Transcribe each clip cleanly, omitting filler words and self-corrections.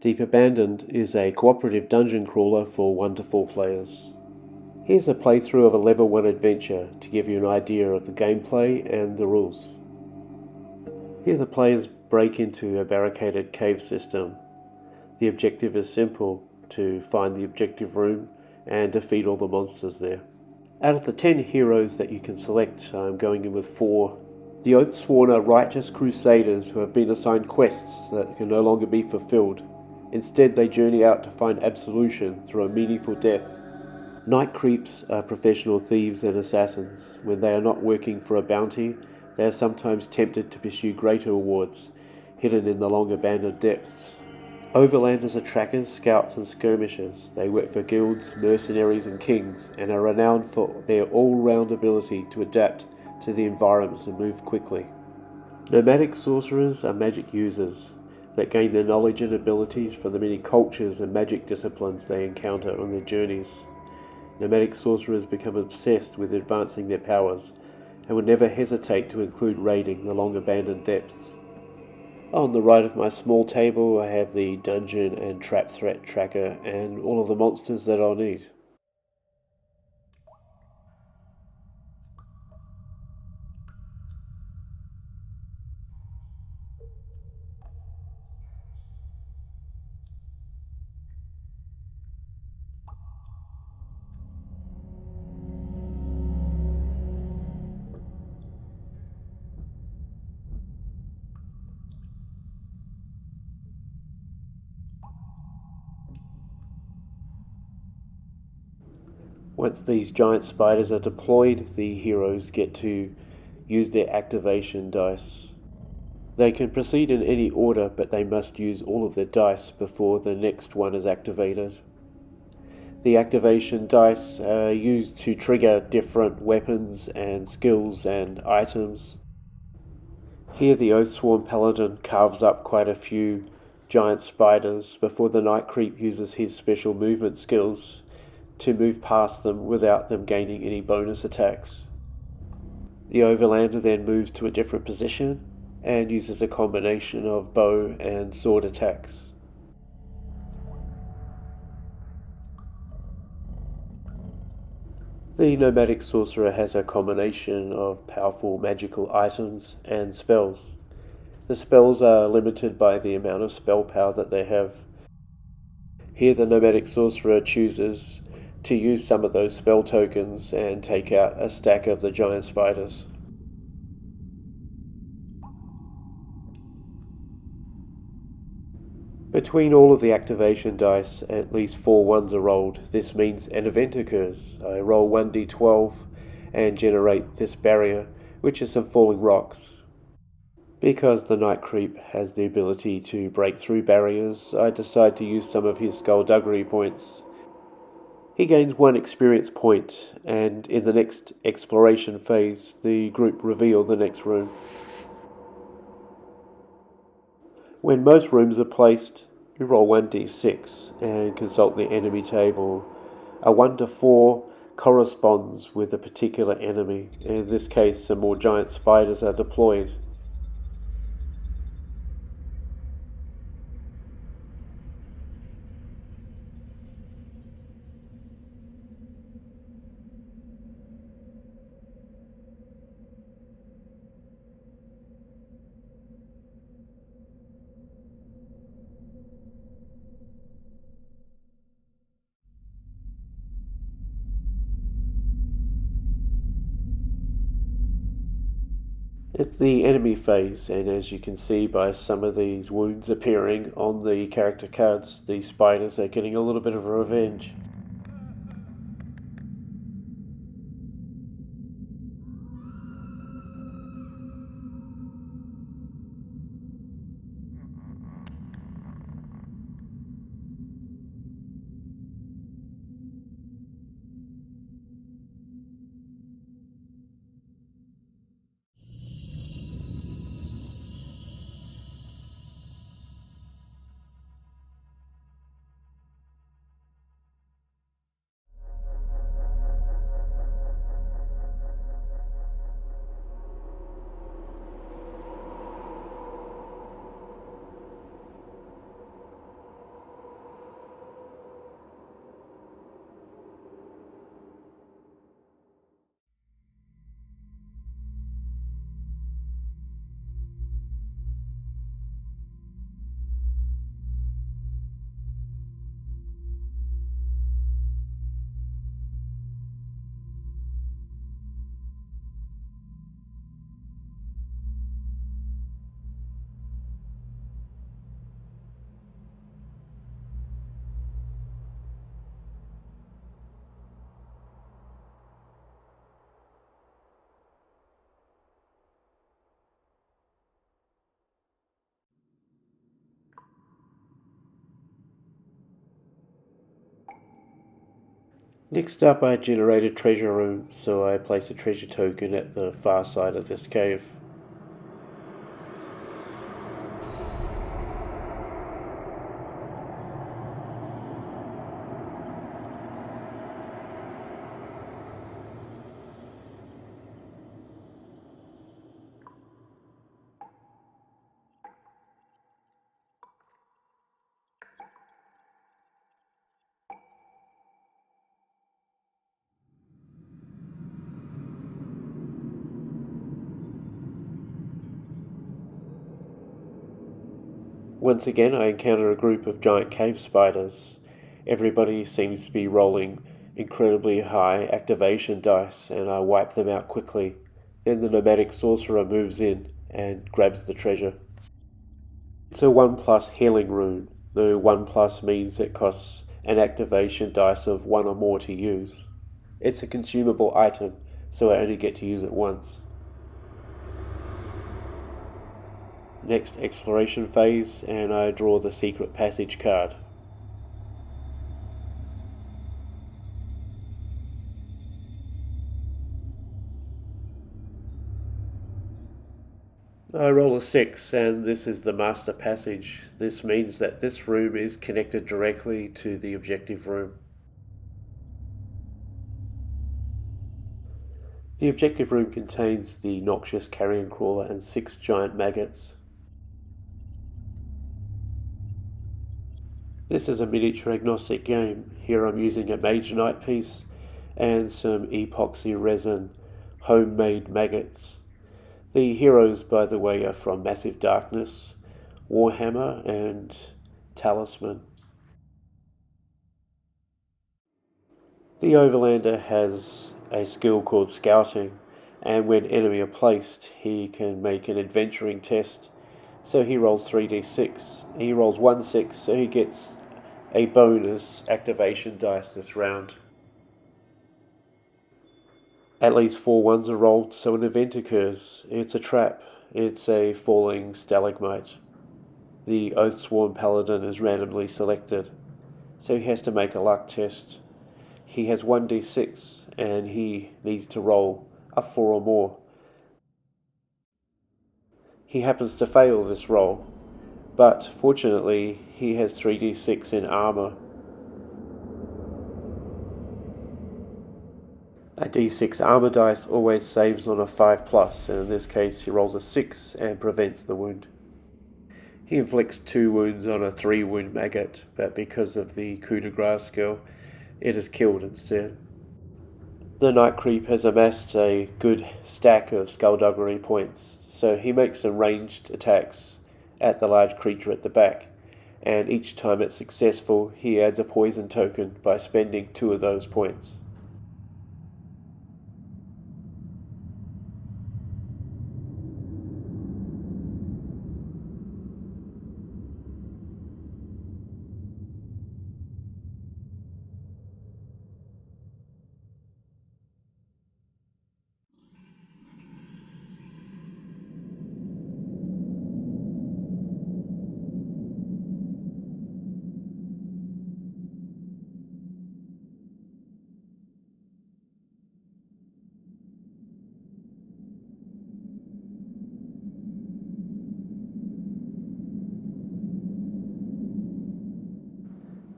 Deep Abandoned is a cooperative dungeon crawler for 1 to 4 players. Here's a playthrough of a level 1 adventure to give you an idea of the gameplay and the rules. Here the players break into a barricaded cave system. The objective is simple, to find the objective room and defeat all the monsters there. Out of the 10 heroes that you can select, I'm going in with 4. The Oathsworn are righteous crusaders who have been assigned quests that can no longer be fulfilled. Instead, they journey out to find absolution through a meaningful death. Night Creeps are professional thieves and assassins. When they are not working for a bounty, they are sometimes tempted to pursue greater rewards, hidden in the long-abandoned depths. Overlanders are trackers, scouts and skirmishers. They work for guilds, mercenaries and kings, and are renowned for their all-round ability to adapt to the environment and move quickly. Nomadic sorcerers are magic users that gain their knowledge and abilities from the many cultures and magic disciplines they encounter on their journeys. Nomadic sorcerers become obsessed with advancing their powers and would never hesitate to include raiding the long-abandoned depths. On the right of my small table I have the dungeon and trap threat tracker and all of the monsters that I'll need. Once these giant spiders are deployed, the heroes get to use their activation dice. They can proceed in any order, but they must use all of their dice before the next one is activated. The activation dice are used to trigger different weapons and skills and items. Here the Oathsworn Paladin carves up quite a few giant spiders before the Night Creep uses his special movement skills to move past them without them gaining any bonus attacks. The Overlander then moves to a different position and uses a combination of bow and sword attacks. The Nomadic Sorcerer has a combination of powerful magical items and spells. The spells are limited by the amount of spell power that they have. Here the Nomadic Sorcerer chooses to use some of those spell tokens and take out a stack of the giant spiders. Between all of the activation dice, at least 4 ones are rolled. This means an event occurs. I roll 1d12 and generate this barrier, which is some falling rocks. Because the Night Creep has the ability to break through barriers, I decide to use some of his skullduggery points. He gains 1 experience point, and in the next exploration phase, the group reveal the next room. When most rooms are placed, you roll 1d6 and consult the enemy table. A 1 to 4 corresponds with a particular enemy. In this case, some more giant spiders are deployed. It's the enemy phase, and as you can see by some of these wounds appearing on the character cards, the spiders are getting a little bit of revenge. Next up, I generate a treasure room, so I place a treasure token at the far side of this cave. Once again, I encounter a group of giant cave spiders. Everybody seems to be rolling incredibly high activation dice, and I wipe them out quickly. Then the nomadic sorcerer moves in and grabs the treasure. It's a 1+ healing rune. The 1+ means it costs an activation dice of 1 or more to use. It's a consumable item, so I only get to use it once. Next, exploration phase, and I draw the secret passage card. I roll a 6, and this is the master passage. This means that this room is connected directly to the objective room. The objective room contains the noxious carrion crawler and 6 giant maggots. This is a miniature agnostic game. Here I'm using a Mage Knight piece and some epoxy resin homemade maggots. The heroes, by the way, are from Massive Darkness, Warhammer, and Talisman. The Overlander has a skill called Scouting, and when enemy are placed, he can make an adventuring test. So he rolls 3d6. He rolls 1/6, so he gets a bonus activation dice this round. At least 4 ones are rolled, so an event occurs. It's a trap. It's a falling stalagmite. The Oathsworn Paladin is randomly selected, so he has to make a luck test. He has 1d6, and he needs to roll a 4 or more. He happens to fail this roll, but fortunately he has 3d6 in armor. A d6 armor dice always saves on a 5+, and in this case he rolls a 6 and prevents the wound. He inflicts 2 wounds on a 3 wound maggot, but because of the coup de grace skill, it is killed instead. The Night Creep has amassed a good stack of skullduggery points, so he makes some ranged attacks at the large creature at the back, and each time it's successful, he adds a poison token by spending 2 of those points.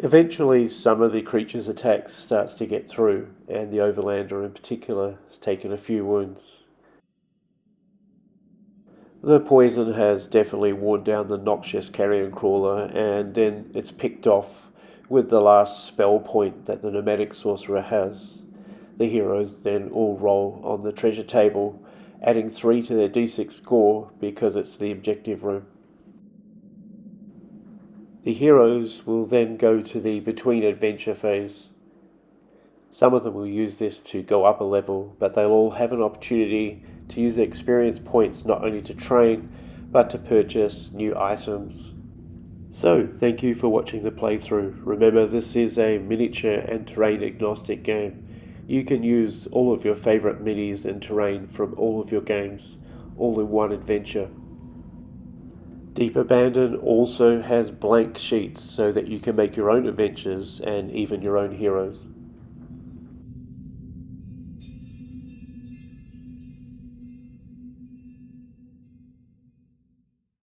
Eventually, some of the creature's attacks starts to get through, and the Overlander in particular has taken a few wounds. The poison has definitely worn down the noxious carrion crawler, and then it's picked off with the last spell point that the nomadic sorcerer has. The heroes then all roll on the treasure table, adding 3 to their d6 score because it's the objective room. The heroes will then go to the between adventure phase. Some of them will use this to go up a level, but they'll all have an opportunity to use their experience points not only to train, but to purchase new items. So, thank you for watching the playthrough. Remember, this is a miniature and terrain agnostic game. You can use all of your favourite minis and terrain from all of your games, all in one adventure. Deep Abandon also has blank sheets so that you can make your own adventures and even your own heroes.